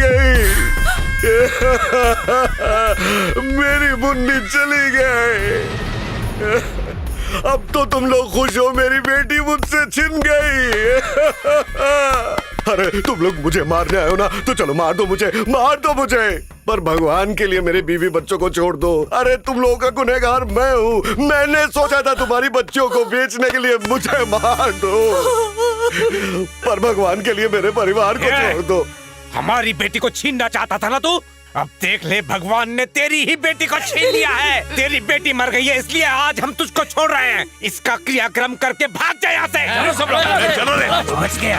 गई। मेरी मुन्नी चली गई। अब तो तुम लोग खुश हो, मेरी बेटी मुझसे छिन गई। अरे तुम लोग मुझे मारने आए हो ना, तो चलो मार दो मुझे, मार दो मुझे, पर भगवान के लिए मेरे बीवी बच्चों को छोड़ दो। अरे तुम लोगों का गुनहगार मैं हूँ। मैंने सोचा था तुम्हारी बच्चियों को बेचने के लिए, मुझे मार दो, पर भगवान के लिए मेरे परिवार को छोड़ दो। हमारी बेटी को छीनना चाहता था ना तू? अब देख ले, भगवान ने तेरी ही बेटी को छीन लिया है। तेरी बेटी मर गई है, इसलिए आज हम तुझको छोड़ रहे हैं। इसका क्रियाक्रम करके भाग जा यहाँ से। चलो सब लोग, चलो रे। बच गया।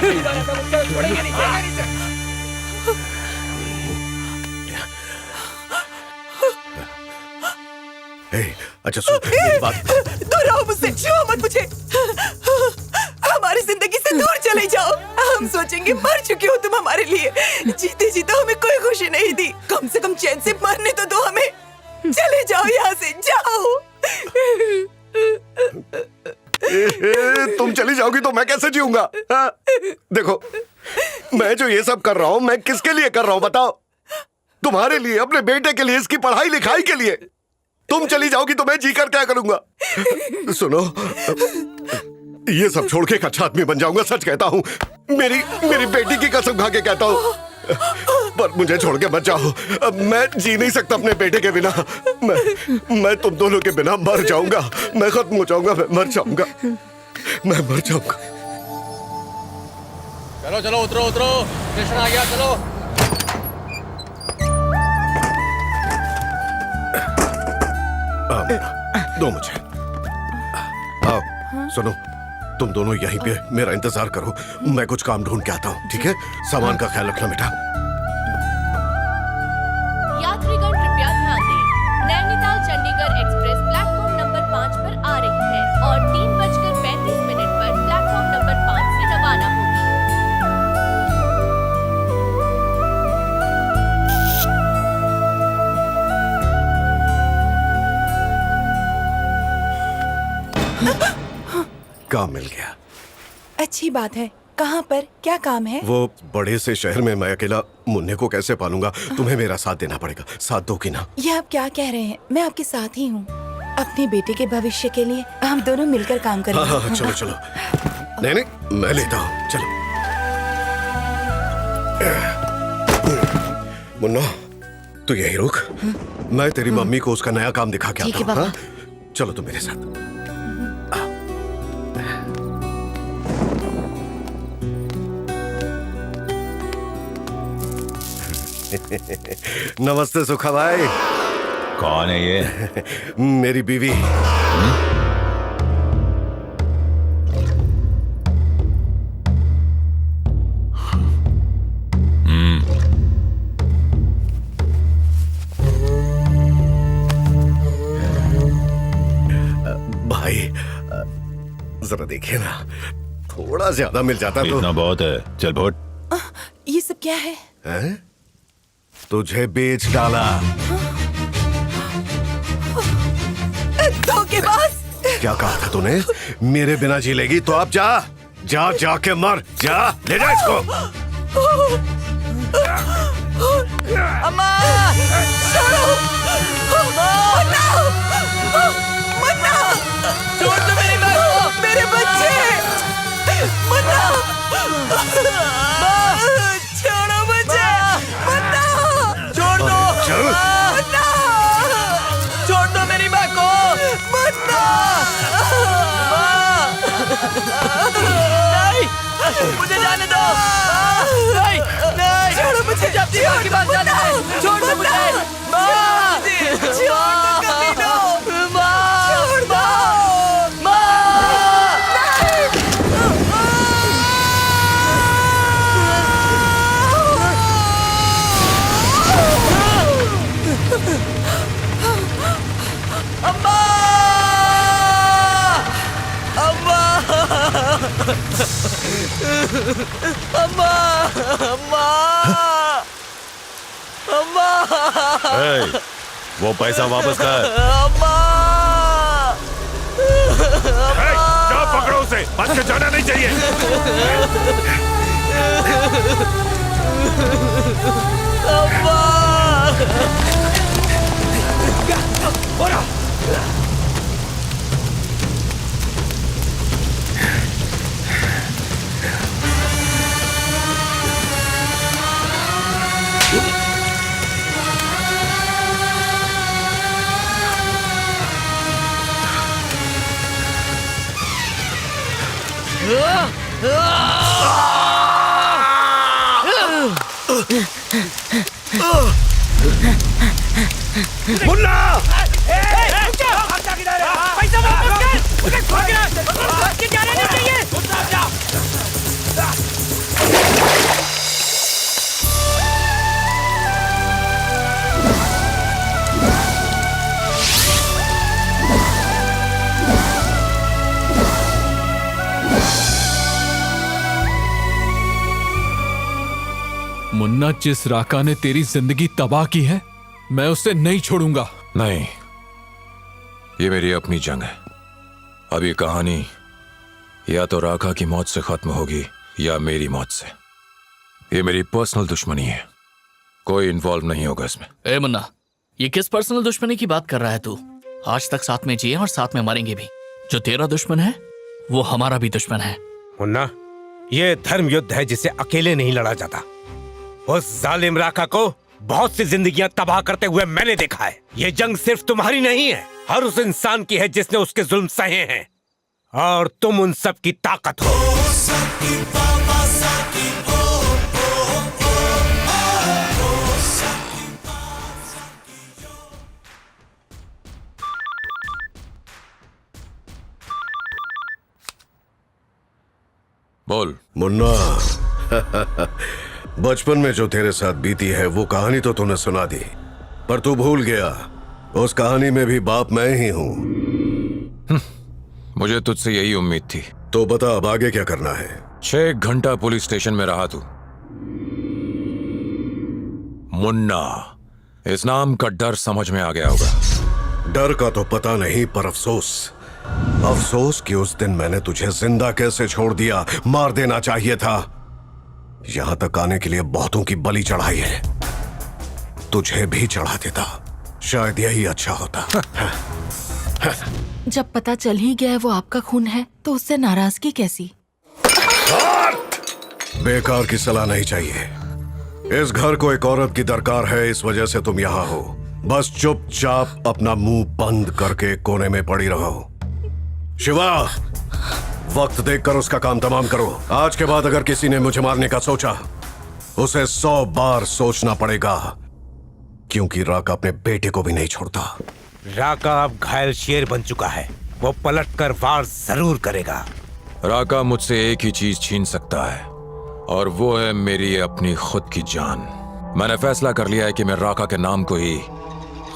अच्छा सुन मेरी बात। दूर रहो मुझसे, छुओ मत मुझे। हमारी जिंदगी से दूर चले जाओ। हम सोचेंगे मर चुकी हो तुम हमारे लिए। जीते जीते हमें कोई खुशी नहीं दी, कम से कम चैन से मरने तो दो हमें। चले जाओ यहाँ से, जाओ। तुम चली जाओगी तो मैं कैसे जीऊंगा? देखो मैं जो ये सब कर रहा हूँ, मैं किसके लिए कर रहा हूँ बताओ? तुम्हारे लिए, अपने बेटे के लिए, इसकी पढ़ाई लिखाई के लिए। तुम चली जाओगी तो मैं जी कर क्या करूंगा? सुनो, ये सब छोड़ के एक अच्छा आदमी बन जाऊंगा, सच कहता हूँ। मेरी बेटी की कसम खा के कहता हूँ, पर मुझे छोड़ के मत जाओ। अब मैं जी नहीं सकता अपने बेटे के बिना। मैं तुम दोनों के बिना मर जाऊंगा। मैं खत्म हो जाऊंगा, मैं मर जाऊंगा, मैं मर जाऊंगा। चलो चलो, उतरो उतरो, स्टेशन आ गया, चलो। दो मुझे। आओ, सुनो, तुम दोनों यहीं पे मेरा इंतजार करो, मैं कुछ काम ढूंढ के आता हूँ, ठीक है? सामान का ख्याल रखना बेटा। यात्रीगण कृपया ध्यान दें, Nainital Chandigarh express platform number 5 पर आ रही है और 3:35 पर प्लेटफॉर्म नंबर 5 से रवाना होगी। काम मिल गया। अच्छी बात है। कहाँ पर, क्या काम है? वो बड़े से शहर में मैं अकेला मुन्ने को कैसे पालूंगा? तुम्हें मेरा साथ देना पड़ेगा। साथ दो कि ना? ये आप क्या कह रहे हैं? मैं आपके साथ ही हूँ। अपने बेटे के भविष्य के लिए हम दोनों मिलकर काम करेंगे। हाँ, चलो चलो। नहीं नहीं, मैं लेता हूँ, चलो। मुन्ना तू यही रुक, मैं तेरी मम्मी को उसका नया काम दिखा के आता हूँ। हाँ? चलो तुम मेरे साथ। नमस्ते सुखा भाई। कौन है ये? मेरी बीवी। भाई जरा देखिए ना, थोड़ा ज्यादा मिल जाता तो। इतना बहुत है, चल भोट। ये सब क्या है? हैं? तुझे बेच डाला। धोखेबाज! क्या कहा था तूने? मेरे बिना जी लेगी तो अब जा, जा जाके मर, जा, ले जा इसको। अम्मा! छोड़ो! मुन्ना! मुन्ना! छोड़ दो मेरी माँ को! मेरे बच्चे! मुन्ना! छोड़ो मुझे! मुन्ना! छोड़ दो! मुन्ना! छोड़ दो मेरी माँ को! मुन्ना! नहीं! मुझे जाने दो! नहीं! नहीं! छोड़ो मुझे! जब तक की बात जाने दो! छोड़ दो मुझे! माँ! छोड़ दो कमीनो! माँ! छोड़ दो! माँ! अम्मा! अम्मा! अम्मा! अम्मा! अम्मा! ए, वो पैसा वापस कर। अम्मा! जा पकड़ो उसे, बच के जाना नहीं चाहिए। मुन्ना, जिस राका ने तेरी जिंदगी तबाह की है, मैं उसे नहीं छोड़ूंगा। नहीं, ये मेरी अपनी जंग है। अब ये कहानी या तो राका की मौत से खत्म होगी या मेरी मौत से। ये मेरी पर्सनल दुश्मनी है, कोई इन्वॉल्व नहीं होगा इसमें। ए मुन्ना, ये किस पर्सनल दुश्मनी की बात कर रहा है तू? आज तक साथ में जिए और साथ में मरेंगे भी। जो तेरा दुश्मन है वो हमारा भी दुश्मन है। मुन्ना, ये धर्म युद्ध है जिसे अकेले नहीं लड़ा जाता। उस जालिम राका को बहुत सी जिंदगियां तबाह करते हुए मैंने देखा है। ये जंग सिर्फ तुम्हारी नहीं है, हर उस इंसान की है जिसने उसके जुल्म सहे हैं, और तुम उन सब की ताकत हो। बोल मुन्ना, बचपन में जो तेरे साथ बीती है वो कहानी तो तूने सुना दी, पर तू भूल गया उस कहानी में भी बाप मैं ही हूँ। मुझे तुझसे यही उम्मीद थी। तो बता अब आगे क्या करना है? 6 घंटा पुलिस स्टेशन में रहा तू। मुन्ना, इस नाम का डर समझ में आ गया होगा। डर का तो पता नहीं, पर अफसोस कि उस दिन मैंने तुझे जिंदा कैसे छोड़ दिया। मार देना चाहिए था। यहां तक आने के लिए बहुतों की बलि चढ़ाई है, तुझे भी चढ़ा देता, शायद यही अच्छा होता। जब पता चल ही गया है वो आपका खून है, तो उससे नाराजगी कैसी? बेकार की सलाह नहीं चाहिए। इस घर को एक औरत की दरकार है, इस वजह से तुम यहाँ हो। बस चुपचाप अपना मुंह बंद करके कोने में पड़ी रहो। शिवा, वक्त देखकर उसका काम तमाम करो। आज के बाद अगर किसी ने मुझे मारने का सोचा, उसे 100 बार सोचना पड़ेगा, क्योंकि राका अपने बेटे को भी नहीं छोड़ता। राका अब घायल शेर बन चुका है, वो पलटकर वार जरूर करेगा। राका मुझसे एक ही चीज छीन सकता है, और वो है मेरी अपनी खुद की जान। मैंने फैसला कर लिया है कि मैं राका के नाम को ही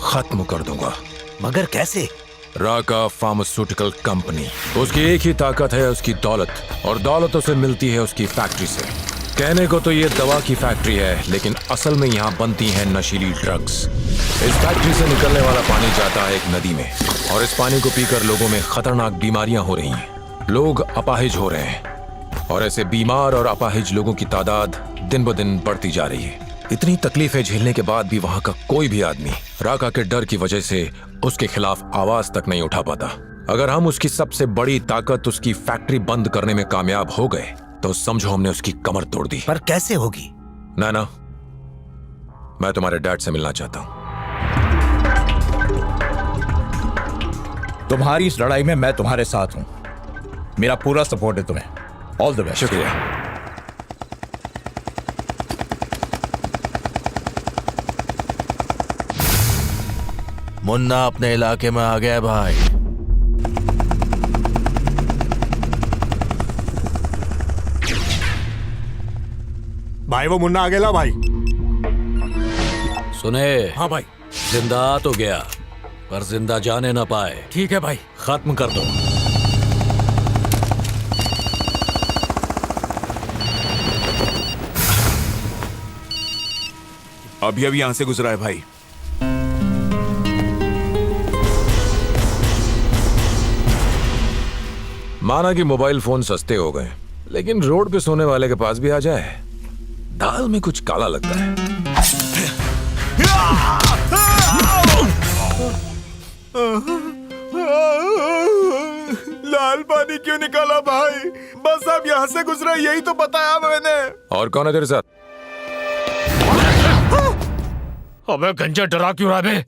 खत्म कर दूंगा। मगर कैसे? राका फार्मास्यूटिकल कंपनी, उसकी एक ही ताकत है, उसकी दौलत, और दौलत उसे मिलती है उसकी फैक्ट्री से। कहने को तो ये दवा की फैक्ट्री है, लेकिन असल में यहाँ बनती हैं नशीली ड्रग्स। इस फैक्ट्री से निकलने वाला पानी जाता है एक नदी में, और इस पानी को पीकर लोगों में खतरनाक बीमारियां हो रही हैं। लोग अपाहिज हो रहे हैं, और ऐसे बीमार और अपाहिज लोगों की तादाद दिन ब दिन बढ़ती जा रही है। इतनी तकलीफें झेलने के बाद भी वहां का कोई भी आदमी राका के डर की वजह से उसके खिलाफ आवाज तक नहीं उठा पाता। अगर हम उसकी सबसे बड़ी ताकत, उसकी फैक्ट्री बंद करने में कामयाब हो गए, तो समझो हमने उसकी कमर तोड़ दी। पर कैसे होगी? ना, मैं तुम्हारे डैड से मिलना चाहता हूं। तुम्हारी इस लड़ाई में मैं तुम्हारे साथ हूं। मेरा पूरा सपोर्ट है तुम्हें। All the best. शुक्रिया। मुन्ना अपने इलाके में आ गया है भाई। भाई वो मुन्ना आ गया भाई। सुने? हाँ भाई। जिंदा आ तो गया, पर जिंदा जाने ना पाए। ठीक है भाई। खत्म कर दो। अभी अभी यहां से गुजरा है भाई। माना कि मोबाइल फोन सस्ते हो गए, लेकिन रोड पे सोने वाले के पास भी आ जाए, दाल में कुछ काला लगता है। लाल पानी क्यों निकाला भाई? बस अब यहाँ से गुजरा, यही तो बताया मैंने। और कौन है तेरे साथ? अबे गंजा, डरा क्यों रहा बे?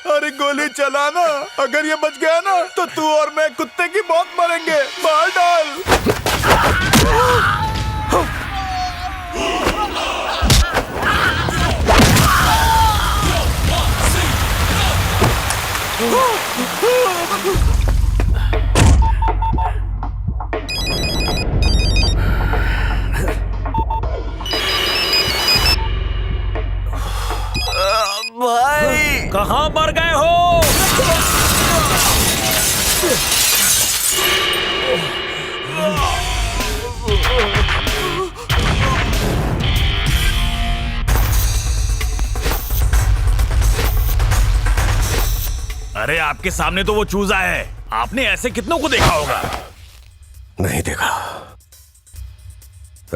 अरे गोली चलाना, अगर ये बच गया ना तो तू और मैं कुत्ते की मौत मरेंगे। मार डाल। भाई कहाँ मर गए हो? अरे आपके सामने तो वो चूजा है, आपने ऐसे कितनों को देखा होगा? नहीं देखा,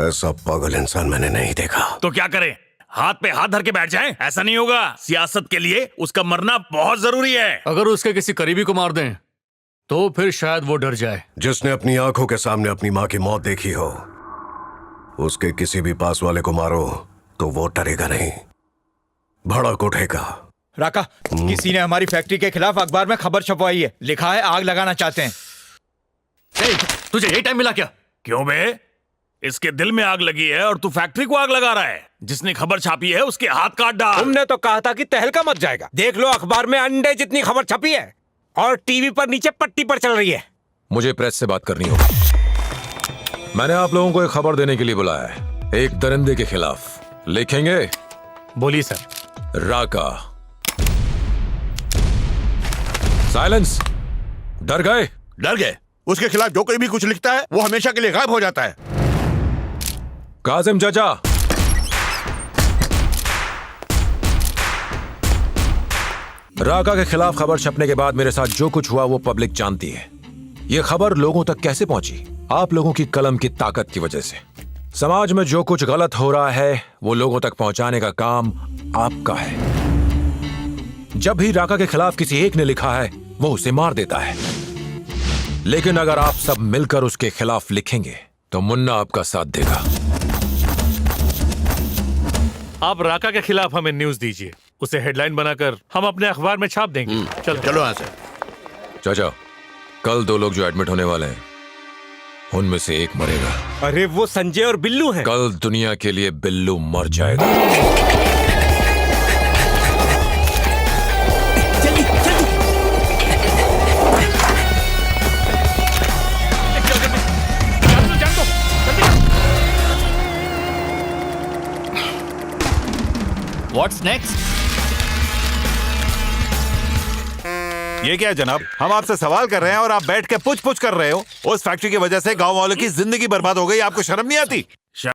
ऐसा पागल इंसान मैंने नहीं देखा। तो क्या करें, हाथ पे हाथ धर के बैठ जाएं? ऐसा नहीं होगा। सियासत के लिए उसका मरना बहुत जरूरी है। अगर उसके किसी करीबी को मार दें तो फिर शायद वो डर जाए। जिसने अपनी आंखों के सामने अपनी माँ की मौत देखी हो, उसके किसी भी पास वाले को मारो तो वो डरेगा नहीं, भड़क उठेगा। राका, किसी ने हमारी फैक्ट्री के खिलाफ अखबार में खबर छपवाई है, लिखा है आग लगाना चाहते हैं। तुझे यही टाइम मिला क्या? क्यों बे? इसके दिल में आग लगी है और तू फैक्ट्री को आग लगा रहा है। जिसने खबर छापी है उसके हाथ काट डाल। तुमने तो कहा था कि तहलका मच जाएगा। देख लो, अखबार में अंडे जितनी खबर छपी है और टीवी पर नीचे पट्टी पर चल रही है। मुझे प्रेस से बात करनी होगी। मैंने आप लोगों को एक खबर देने के लिए बुलाया है, एक दरिंदे के खिलाफ। लिखेंगे? बोलिए सर। राका। साइलेंस। डर गए? डर गए? उसके खिलाफ जो कोई भी कुछ लिखता है वो हमेशा के लिए गायब हो जाता है। काजिम चाचा, राका के खिलाफ खबर छपने के बाद मेरे साथ जो कुछ हुआ वो पब्लिक जानती है। ये खबर लोगों तक कैसे पहुंची? आप लोगों की कलम की ताकत की वजह से। समाज में जो कुछ गलत हो रहा है वो लोगों तक पहुंचाने का काम आपका है। जब भी राका के खिलाफ किसी एक ने लिखा है वो उसे मार देता है, लेकिन अगर आप सब मिलकर उसके खिलाफ लिखेंगे तो मुन्ना आपका साथ देगा। आप राका के खिलाफ हमें न्यूज दीजिए, उसे हेडलाइन बनाकर हम अपने अखबार में छाप देंगे। चलो यहाँ से। चाचा, कल 2 लोग जो एडमिट होने वाले हैं उनमें से एक मरेगा। अरे वो संजय और बिल्लू हैं। कल दुनिया के लिए बिल्लू मर जाएगा। What's next? ये क्या है जनाब, हम आपसे सवाल कर रहे हैं और आप बैठ के पूछ पूछ कर रहे हो। उस फैक्ट्री की वजह से गांव वालों की जिंदगी बर्बाद हो गई, आपको शर्म नहीं आती?